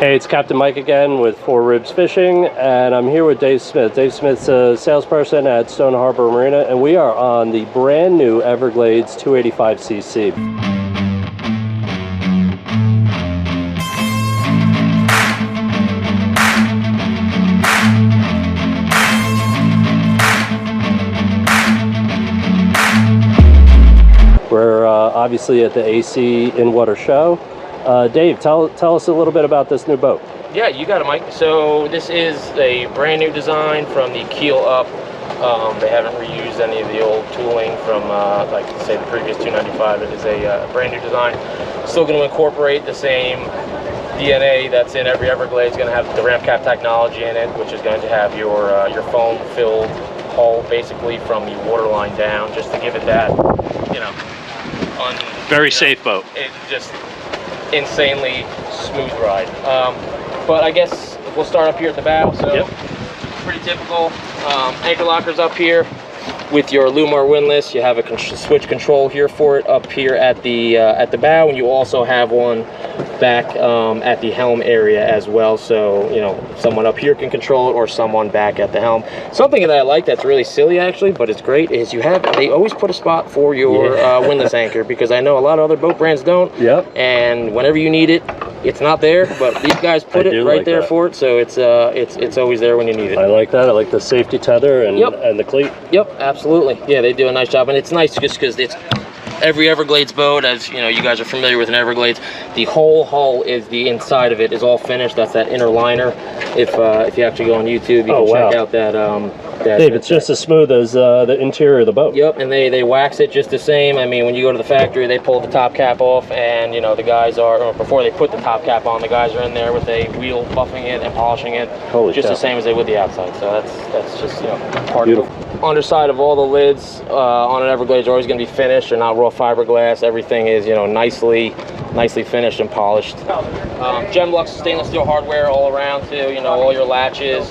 Hey, it's Captain Mike again with Four Ribs Fishing, and I'm here with Dave Smith. Dave Smith's a salesperson at Stone Harbor Marina, and we are on the brand new Everglades 285cc. We're obviously at the AC in Water show. Dave, tell us a little bit about this new boat. Yeah, you got it, Mike. So this is a brand new design from the keel up. They haven't reused any of the old tooling from, like say, the previous 295. It is a brand new design. Still going to incorporate the same DNA that's in every Everglades. Going to have the ramp cap technology in it, which is going to have your foam-filled hull, basically from the waterline down, just to give it that, you know, Very safe boat. It just insanely smooth ride. But I guess we'll start up here at the bow. So yep. Pretty typical. Anchor lockers up here with your Lumar windlass. You have a switch control here for it up here at the bow, and you also have one back at the helm area as well. So you know, someone up here can control it, or someone back at the helm. Something that I like that's really silly actually, but it's great, is they always put a spot for your windlass anchor, because I know a lot of other boat brands don't. Yep. And whenever you need it, it's not there, but these guys put it right there for it, so it's always there when you need it. I like that. I like the safety tether and and the cleat. Yep, absolutely. Yeah, they do a nice job, and it's nice just because it's every Everglades boat, as you know, you guys are familiar with an Everglades. The whole hull is the inside of it is all finished. That's that inner liner. If you actually go on YouTube, you can check out that. Dave, it's just as smooth as the interior of the boat. Yep, and they wax it just the same. I mean, when you go to the factory, they pull the top cap off, and you know the guys are, or before they put the top cap on, the guys are in there with a wheel buffing it and polishing it, just the same as they would the outside. So that's just, you know, part of the underside of all the lids on an Everglades are always going to be finished. They're not raw fiberglass. Everything is, you know, nicely finished and polished. Gemlux stainless steel hardware all around too. You know, all your latches,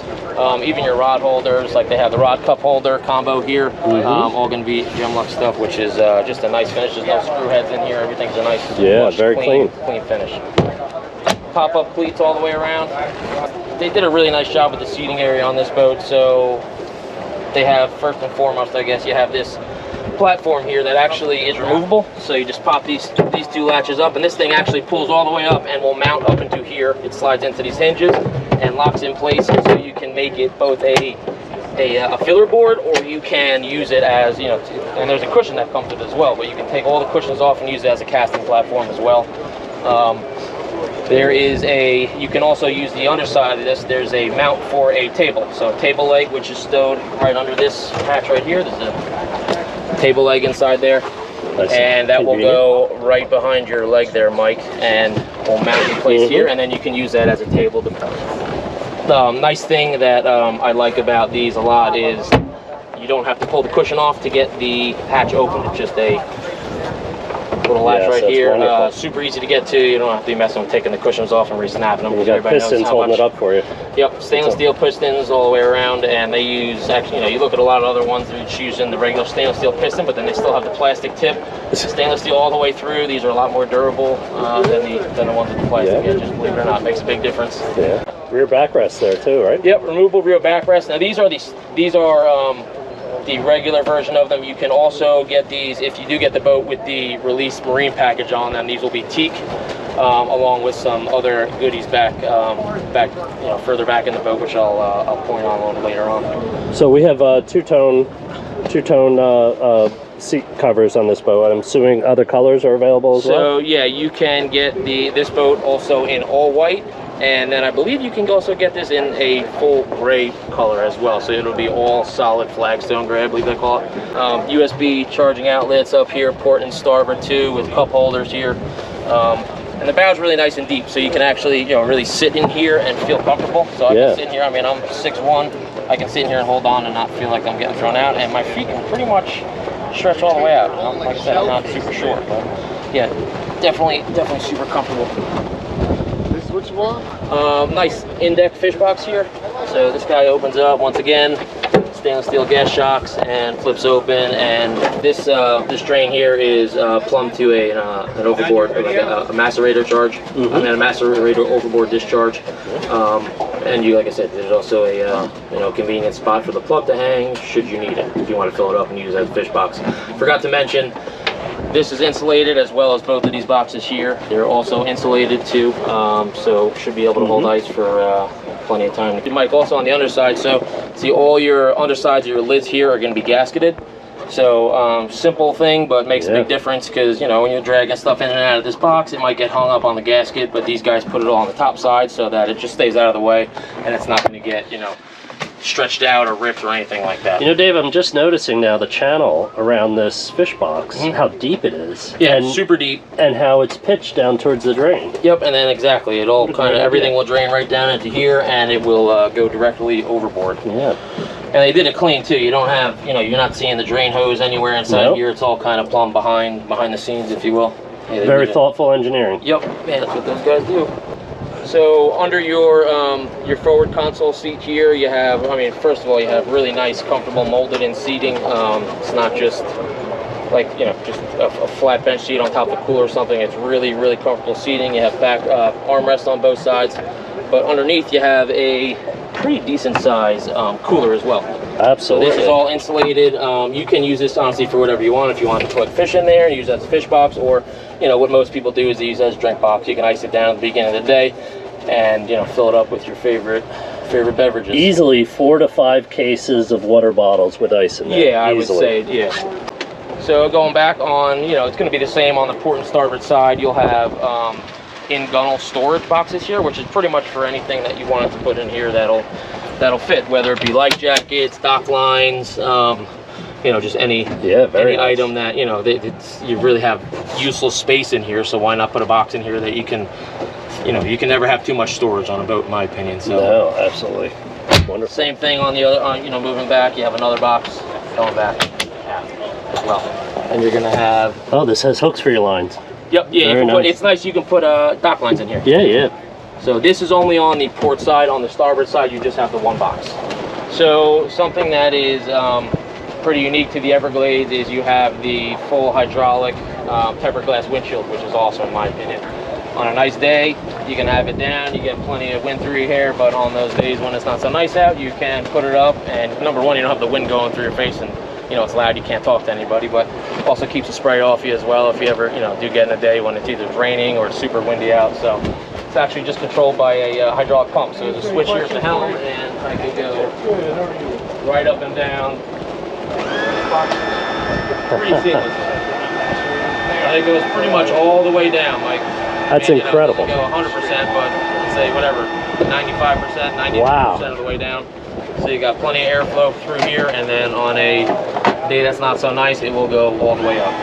even your rod holders. Like they have the rod cup holder combo here. All going to be Gemlux stuff, which is just a nice finish. There's no screw heads in here. Everything's a nice, very clean finish. Pop-up cleats all the way around. They did a really nice job with the seating area on this boat. So they have, first and foremost, I guess, you have this platform here that actually is removable. So you just pop these two latches up, and this thing actually pulls all the way up and will mount up into here. It slides into these hinges and locks in place, and so you can make it both a filler board, or you can use it as, you know, and there's a cushion that comes with it as well, but you can take all the cushions off and use it as a casting platform as well. You can also use the underside of this. There's a mount for a table. So a table leg, which is stowed right under this hatch right here. There's a table leg inside there. And that will go right behind your leg there, Mike, and will mount in place here, and then you can use that as a table. The nice thing that I like about these a lot is you don't have to pull the cushion off to get the hatch open. It's just a little latch right here. Super easy to get to. You don't have to be messing with taking the cushions off and re-snapping them. You got pistons holding it up for you. Yep, stainless steel pistons all the way around, and they use, actually, you know, you look at a lot of other ones that use in the regular stainless steel piston, but then they still have the plastic tip. Stainless steel all the way through. These are a lot more durable than the ones with the plastic. Yeah, just believe it or not, it makes a big difference. Yeah. Rear backrest there too, right? Yep, removable rear backrest. Now these are the regular version of them. You can also get these if you do get the boat with the released marine package on them. These will be teak, along with some other goodies back, you know, further back in the boat, which I'll point on a little later on. So we have two-tone seat covers on this boat. I'm assuming other colors are available as well. So yeah, you can get this boat also in all white. And then I believe you can also get this in a full gray color as well. So it'll be all solid flagstone gray, I believe they call it. USB charging outlets up here, port and starboard too, with cup holders here. And the bow's really nice and deep, so you can actually, you know, really sit in here and feel comfortable. So I can sit in here. I mean, I'm 6'1". I can sit in here and hold on and not feel like I'm getting thrown out. And my feet can pretty much stretch all the way out. Like I said, I'm not super short, but yeah, definitely super comfortable. What you want? Nice in-deck fish box here. So this guy opens up once again, stainless steel gas shocks and flips open. And this this drain here is plumbed to an overboard, like a macerator charge. I mean, a macerator overboard discharge. And you, like I said, there's also a convenient spot for the plug to hang should you need it, if you want to fill it up and use it as a fish box. Forgot to mention, this is insulated as well as both of these boxes here. They're also insulated too, so should be able to hold ice for plenty of time. Mike, also on the underside, so see all your undersides of your lids here are going to be gasketed. So simple thing, but makes a big difference, because when you're dragging stuff in and out of this box, it might get hung up on the gasket, but these guys put it all on the top side so that it just stays out of the way and it's not going to get stretched out or ripped or anything like that. Dave, I'm just noticing now the channel around this fish box, how deep it is. Yeah, and super deep. And how it's pitched down towards the drain. Yep, and then exactly, it all kind of, everything will drain right down into here, and it will go directly overboard. Yeah. And they did it clean too. You don't have, you're not seeing the drain hose anywhere inside here. It's all kind of plumbed behind the scenes, if you will. Yeah, very thoughtful engineering. Yep, yeah, that's what those guys do. So under your forward console seat here, you have, first of all, you have really nice, comfortable, molded-in seating. It's not just like, just a flat bench seat on top of a cooler or something. It's really, really comfortable seating. You have back armrests on both sides, but underneath you have a pretty decent size cooler as well. Absolutely. So this is all insulated. You can use this honestly for whatever you want. If you want to put fish in there, use it as a fish box, or what most people do is they use it as a drink box. You can ice it down at the beginning of the day and fill it up with your favorite beverages. Easily 4 to 5 cases of water bottles with ice in there. Yeah, I would say, yeah. So going back on, it's going to be the same on the port and starboard side. You'll have in-gunnel storage boxes here, which is pretty much for anything that you wanted to put in here that'll fit, whether it be life jackets, dock lines, just any item that you really have useless space in here. So why not put a box in here that you can never have too much storage on a boat, in my opinion. So no, absolutely wonderful. Same thing on the other, moving back, you have another box going back as well, and you're gonna have. Oh, this has hooks for your lines. Yep, yeah, it's nice. You can put dock lines in here. Yeah, yeah. So this is only on the port side. On the starboard side, you just have the one box. So something that is pretty unique to the Everglades is you have the full hydraulic tempered glass windshield, which is awesome in my opinion. On a nice day, you can have it down, you get plenty of wind through your hair, but on those days when it's not so nice out, you can put it up, and number one, you don't have the wind going through your face, and it's loud, you can't talk to anybody, but also keeps the spray off you as well if you ever, do get in a day when it's either raining or it's super windy out. So it's actually just controlled by a hydraulic pump. So there's a switch here at the helm, and I can go right up and down. Pretty seamless. It goes pretty much all the way down, Mike. That's incredible. You go 100%, but say whatever, 95%, 92% of the way down. So you got plenty of airflow through here, and then on a day that's not so nice, it will go all the way up.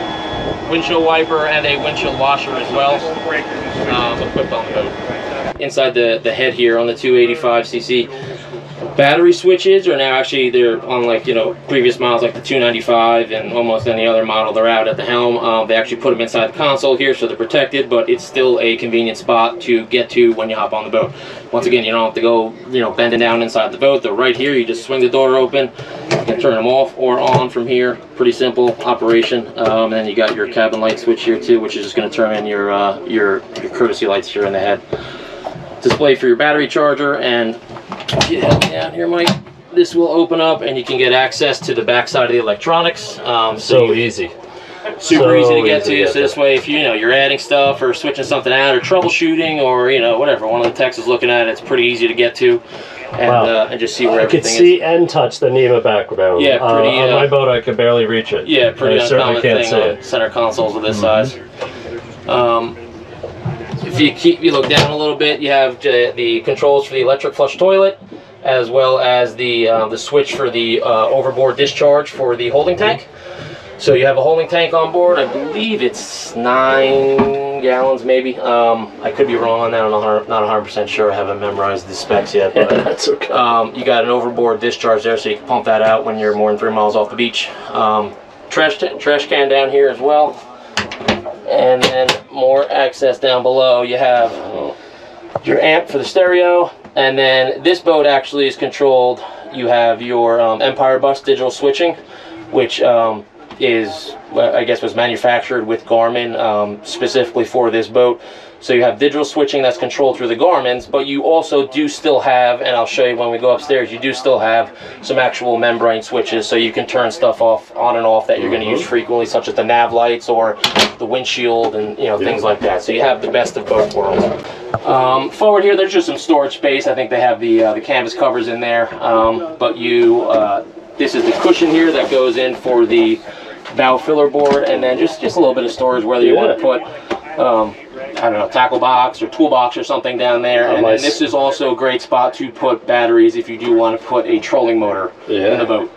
Windshield wiper and a windshield washer as well, equipped on the boat. Inside the head here on the 285cc, battery switches are now actually, they're on previous models like the 295 and almost any other model, they're out at the helm. They actually put them inside the console here so they're protected, but it's still a convenient spot to get to when you hop on the boat. Once again, you don't have to go bending down inside the boat. They're right here. You just swing the door open, you can turn them off or on from here. Pretty simple operation. And then you got your cabin light switch here too, which is just going to turn in your courtesy lights here in the head. Display for your battery charger, and you help me out here, Mike. This will open up and you can get access to the back side of the electronics. So easy. Super easy to get to. So this way, if you're adding stuff or switching something out or troubleshooting or whatever, one of the techs is looking at it, it's pretty easy to get to and just see where everything is. I could see and touch the NEMA background. Yeah, pretty. On my boat, I could barely reach it. Yeah, pretty uncommon thing see on center consoles of this size. If you look down a little bit, you have the controls for the electric flush toilet, as well as the switch for the overboard discharge for the holding tank. So you have a holding tank on board. I believe it's 9 gallons, maybe. I could be wrong on that. I'm not 100% sure. I haven't memorized the specs yet. But that's okay. You got an overboard discharge there, so you can pump that out when you're more than 3 miles off the beach. Trash can down here as well. And then more access down below. You have your amp for the stereo, And then this boat actually is controlled. You have your Empire bus digital switching, which is, I guess, was manufactured with Garmin specifically for this boat. So you have digital switching that's controlled through the Garmin's, but you also do still have, and I'll show you when we go upstairs, you do still have some actual membrane switches, so you can turn stuff off, on and off that you're going to use frequently, such as the nav lights or the windshield and things like that. So you have the best of both worlds. Forward here, there's just some storage space. I think they have the canvas covers in there, but this is the cushion here that goes in for the bow filler board, and then just a little bit of storage, whether you want to put I don't know, tackle box or toolbox or something down there. And then this is also a great spot to put batteries if you do want to put a trolling motor in the boat.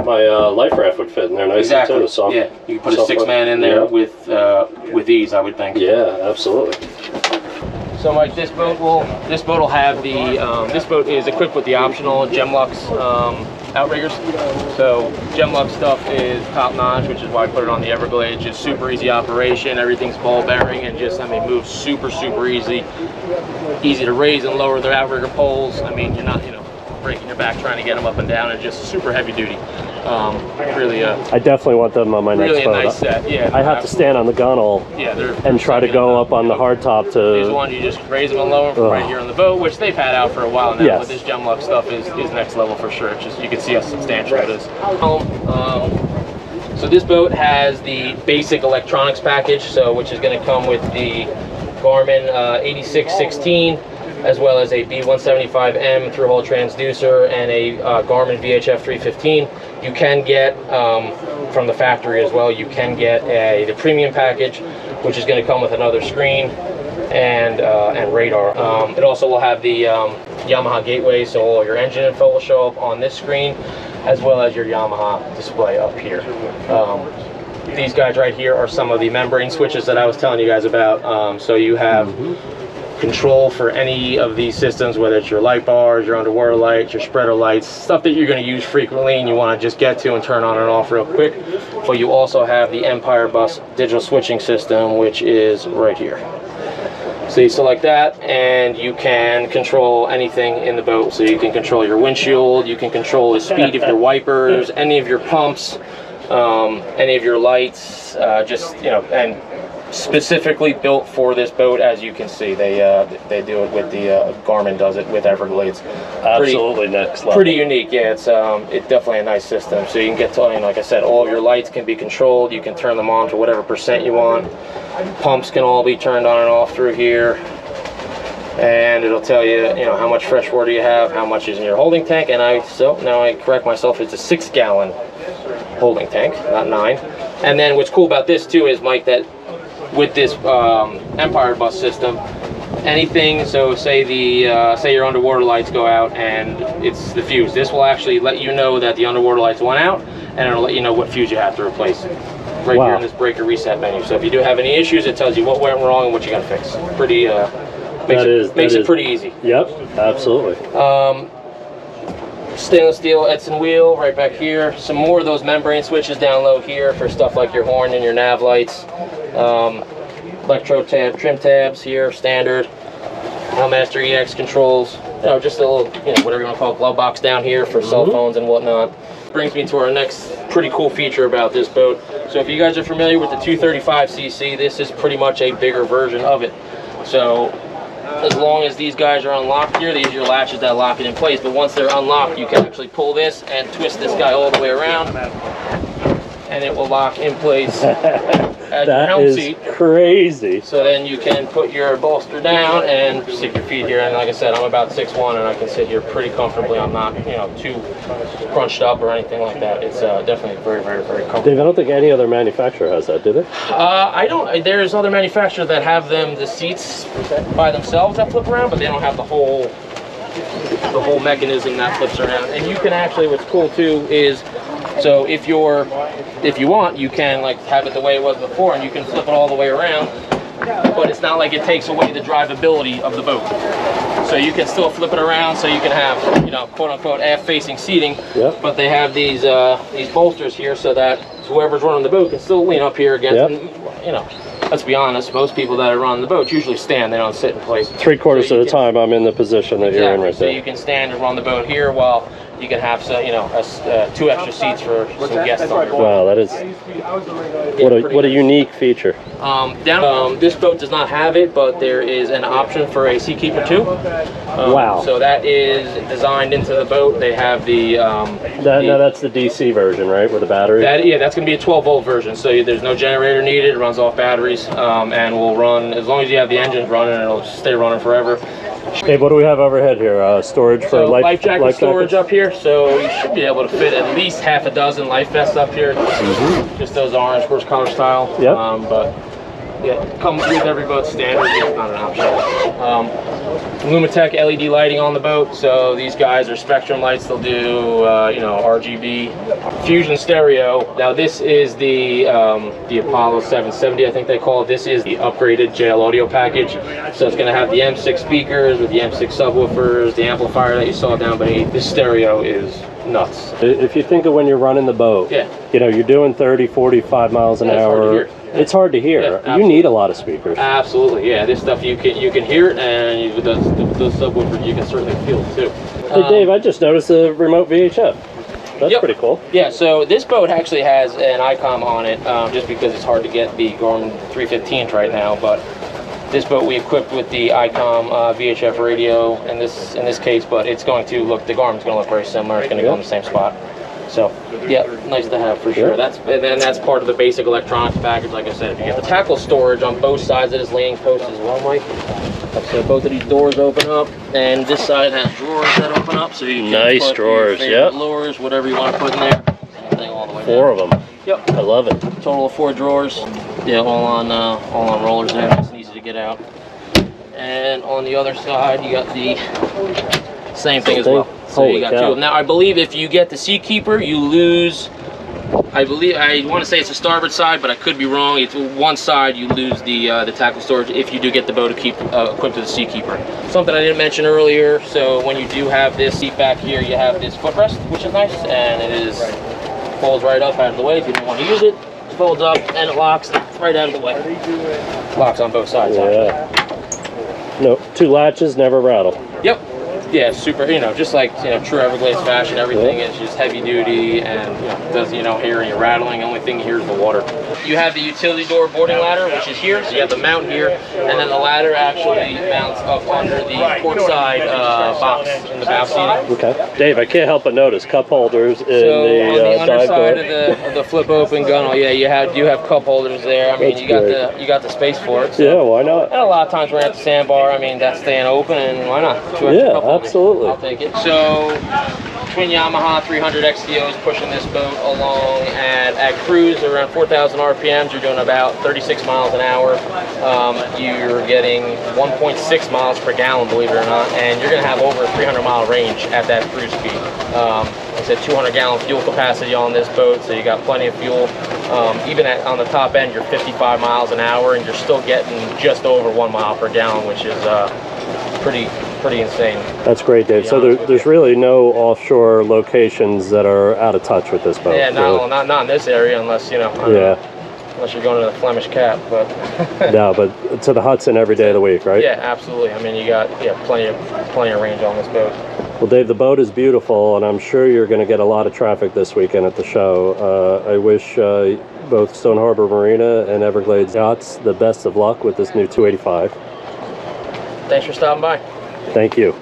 My life raft would fit in there nicely too. So yeah, you can put a 6-man in there with ease, I would think. Yeah, absolutely. So Mike, this boat will have the this boat is equipped with the optional Gemlux Outriggers. So Gemlux stuff is top notch, which is why I put it on the Everglades. Just super easy operation. Everything's ball bearing and just, I mean, moves super easy. Easy to raise and lower the outrigger poles. I mean, you're not breaking your back trying to get them up and down. It's just super heavy duty. Really, I definitely want them on my next really boat. A nice set. Yeah, I have to stand on the gunnel and try to go up on the hardtop to. These ones you just raise them and lower them from right here on the boat, which they've had out for a while now. But this Gemlux stuff is next level for sure. It's just, you can see how substantial it is. So this boat has the basic electronics package, which is going to come with the Garmin 8616. As well as a B175M through-hole transducer and a Garmin VHF 315. You can get, from the factory as well, you can get the premium package, which is going to come with another screen and radar. It also will have the Yamaha gateway, so all your engine info will show up on this screen, as well as your Yamaha display up here. These guys right here are some of the membrane switches that I was telling you guys about. So you have control for any of these systems, whether it's your light bars, your underwater lights, your spreader lights, stuff that you're going to use frequently and you want to just get to and turn on and off real quick. But you also have the Empire bus digital switching system, which is right here. So you select that and you can control anything in the boat. So you can control your windshield, you can control the speed of your wipers, any of your pumps, any of your lights, and specifically built for this boat. As you can see, they do it with the Garmin does it with Everglades. Absolutely next level. Pretty unique, yeah. It's definitely a nice system. So you can get to, like I said, all of your lights can be controlled. You can turn them on to whatever percent you want. Pumps can all be turned on and off through here, and it'll tell you, how much fresh water you have, how much is in your holding tank. And now I correct myself, it's a 6-gallon holding tank, not 9. And then what's cool about this too is, Mike, that with this Empire bus system, anything, so say your underwater lights go out and it's the fuse, this will actually let you know that the underwater lights went out, and it'll let you know what fuse you have to replace right here in this breaker reset menu. So if you do have any issues, it tells you what went wrong and what you got to fix. Pretty makes it pretty easy. Yep, absolutely. Stainless steel Edson wheel right back here. Some more of those membrane switches down low here for stuff like your horn and your nav lights. Electro tab, trim tabs here, standard. Helmmaster EX controls. Just a little, whatever you want to call it, glove box down here for cell phones and whatnot. Brings me to our next pretty cool feature about this boat. So if you guys are familiar with the 235cc, this is pretty much a bigger version of it. So as long as these guys are unlocked here, these are your latches that lock it in place. But once they're unlocked, you can actually pull this and twist this guy all the way around, and it will lock in place at your helm seat. That is crazy. So then you can put your bolster down and stick your feet here. And like I said, I'm about 6'1", and I can sit here pretty comfortably. I'm not, too crunched up or anything like that. It's definitely very comfortable. Dave, I don't think any other manufacturer has that, do they? I don't. There's other manufacturers that have the seats by themselves that flip around, but they don't have the whole mechanism that flips around. And you can actually, what's cool too is, so if you want, you can have it the way it was before, and you can flip it all the way around, but it's not like it takes away the drivability of the boat. So you can still flip it around, so you can have, quote unquote, aft-facing seating. Yep. But they have these bolsters here so that whoever's running the boat can still lean up here against, and, let's be honest, most people that are running the boat usually stand. They don't sit in place. 3/4 of the time, I'm in the position that you're in right so there. you can stand and run the boat here while you can have some, 2 extra seats for some guests on your boat. Wow, that is what a unique feature. This boat does not have it, but there is an option for a Seakeeper 2. Wow. So that is designed into the boat. They have No, that's the DC version, right, with the battery? That's going to be a 12-volt version, so there's no generator needed. It runs off batteries, and will run, as long as you have the engines running, it'll stay running forever. Hey, what do we have overhead here? Storage for life jacket storage jackets? up here, so you should be able to fit at least half a dozen life vests up here. Just those orange horse collar style. Yep. But yeah, comes with every boat standard. It's not an option. Lumitech LED lighting on the boat, so these guys are spectrum lights. They'll do RGB. Fusion stereo. Now this is the Apollo 770, I think they call it. This is the upgraded JL audio package. So it's going to have the M6 speakers with the M6 subwoofers, the amplifier that you saw down beneath. This stereo is nuts. If you think of when you're running the boat, you're doing 30, 45 miles an hour. It's hard to hear. Yeah, you need a lot of speakers. Absolutely, yeah. This stuff you can hear it, and with those subwoofers you can certainly feel it too. Hey Dave, I just noticed a remote VHF. That's pretty cool. Yeah, so this boat actually has an ICOM on it, just because it's hard to get the Garmin 315s right now. But this boat we equipped with the ICOM VHF radio in this case, but it's going to look, the Garmin's going to look very similar. It's going to go in the same spot. So, yeah, nice to have for sure. That's part of the basic electronics package. Like I said, if you get the tackle storage on both sides of this leaning post as well, Mike. So both of these doors open up, and this side has drawers that open up, so you can put drawers. your favorite lures, whatever you want to put in there. Anything all the way 4 of them. Yep. I love it. Total of 4 drawers. Yeah, all on rollers there. Nice and easy to get out. And on the other side, you got the same thing as well. So you got 2 of them. Now, I believe if you get the Seakeeper, you lose. I want to say it's the starboard side, but I could be wrong. It's one side you lose the tackle storage if you do get the boat equipped with the Seakeeper. Something I didn't mention earlier. So when you do have this seat back here, you have this footrest, which is nice, and it folds right up out of the way if you don't want to use it. It folds up and it locks right out of the way. Locks on both sides. No, 2 latches, never rattle. Yep. Yeah, super, just like, true Everglades fashion, everything is just heavy duty and, you don't hear any rattling. The only thing you hear is the water. You have the utility door boarding ladder, which is here, so you have the mount here, and then the ladder actually mounts up under the port side box in the bow seating. Okay. Dave, I can't help but notice cup holders in on the underside of the flip open gunnel, you have cup holders there. I mean, you got the space for it. So. Yeah, why not? And a lot of times we're at the sandbar, I mean, that's staying open, and why not? 2 extra cup holders. Absolutely. I'll take it. So, twin Yamaha 300 XTOs pushing this boat along at cruise around 4,000 RPMs. You're doing about 36 miles an hour. You're getting 1.6 miles per gallon, believe it or not, and you're going to have over a 300-mile range at that cruise speed. It's a 200-gallon fuel capacity on this boat, so you got plenty of fuel. Even on the top end, you're 55 miles an hour, and you're still getting just over 1 mile per gallon, which is pretty insane. That's great, Dave. So there's really no offshore locations that are out of touch with this boat. Yeah, not in this area unless unless you're going to the Flemish Cap, but no, but to the Hudson every day of the week, right? Yeah, absolutely. I mean, you got plenty of range on this boat. Well, Dave, the boat is beautiful, and I'm sure you're going to get a lot of traffic this weekend at the show. I wish both Stone Harbor Marina and Everglades Yachts the best of luck with this new 285. Thanks for stopping by. Thank you.